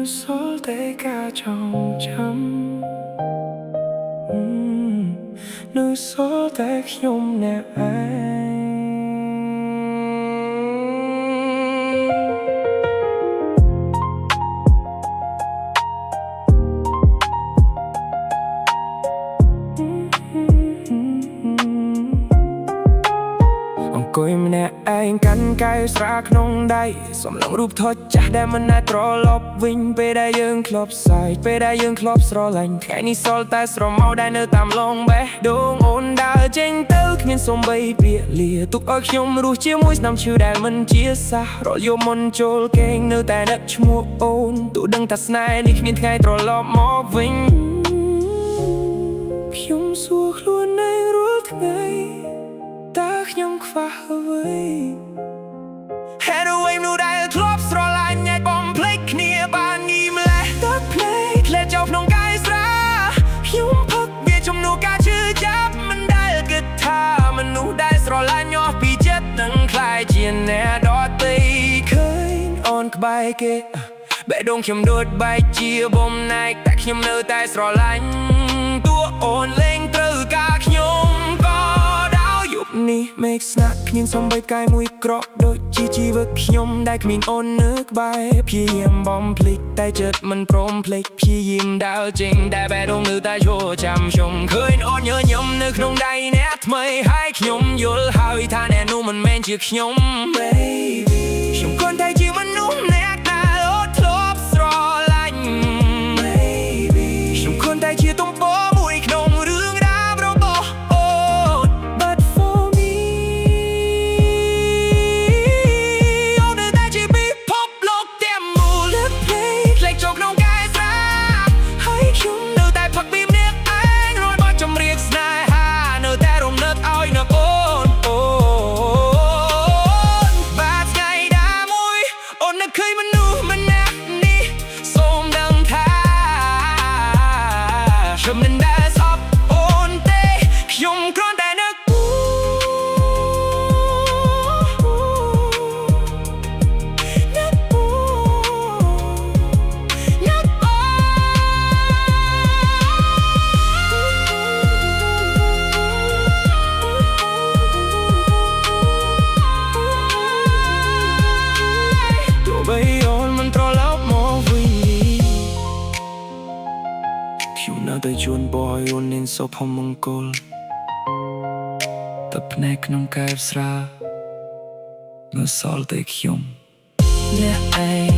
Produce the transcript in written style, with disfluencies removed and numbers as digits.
sol để cả trong chấm nơi sol để nhung nè aiអង្គុយម្នាក់ឯងកាន់កែវស្រាក្នុងដៃសំឡងរូបថតចាស់ដែលមិនអាចត្រឡប់វិញពេលដែលយើងធ្លាប់សើចពេលដែលយើងធ្លាប់ស្រឡាញ់ថ្ងៃនេះសល់តែស្រមោលដែលនៅតាមឡងបេះដូងអូនដើរចេញទៅគ្មានសូម្បីពាក្យលាទុកឲ្យខ្ញុំរស់ជាមួយស្នាមឈឺដែលមិនជាសះរលយប់មុនចូលគេងនៅតែនឹកឈ្មោះអូនទោះដឹងថាស្នេហ៍នេះគ្មានថ្ងៃត្រឡប់មកវិញខ្ញុំសួរខ្លួនឯងរាល់ថ្ងៃតើខ្ញុំខ្វះអ្វីហេតុអ្វីមនុស្សដែលធ្លាប់ស្រឡាញ់អាចបំភ្លេចគ្នាបានងីម្លេះទឹកភ្លេចធ្លាក់ចូលក្នុងកាយស្រាខ្ញុំផឹកវាជំនួសការឈឺចាប់មិនដែលគិតថាមនុស្សដែលស្រឡាញ់អស់ពីចិត្តនឹងខ្លាយជាអ្នកដទៃឃើញអូនក្បែរគេបេះដូងខ្ញុំដូចបែកជាបំណែកតែខ្ញុំនៅតែស្រឡាញ់តួអូនលែងត្រូវការខ្ញុំក៏នេះមេឃស្នាក់គ្មានសំបីកាយមួយក្រក់ដូចជាជីវិតខ្ញុំដែលគ្មានអូននៅក្បែរព្យាយាមបំភ្លេចតែចិត្តមិនព្រមភ្លេចព្យាយាមដើរចេញតែបេះដូងនៅតែឈរចាំខ្ញុំឃើញអូនញញឹមនៅក្នុងដៃអ្នកថ្មីហើយខ្ញុំយល់ហើយថាអ្នកនោះមិនមែនជាខ្ញុំ Baby ខ្ញុំគ្រាន់តែជាមនុស្សអ្នកដែលអូនធ្លាប់ស្រឡាញ់ Baby ខ្ញុំគ្រាន់តែជាទំព័រមួយក្នុងរឿងរ៉ាវរបស់អូន But for me អូននៅតែជាពិភពលោកទាំងមូលភ្លេចចូលក្នុងកាយស្រាហើយខ្ញុំនៅតែផឹកពីម្នាក់ឯងរយបត់ចម្រៀងស្នេហានៅតែរំលឹកឲ្យនឹកអូនបាទថ្ងៃណាមួយអូននឹកឃើញមនុស្សម្នាក់នេះសូមដឹងថាខ្ញុំមិនដែលស្អប់អូនទេខ្ញុំគ្រាន់តែនឹកទោះបីអូនមិនត្រឡប់មកវិញខ្ញុំនៅតែជូនពរឲ្យអូនមានសុភមង្គលតែភ្នែកក្នុងកែវស្រានៅសល់តែខ្ញុំអ្នកឯង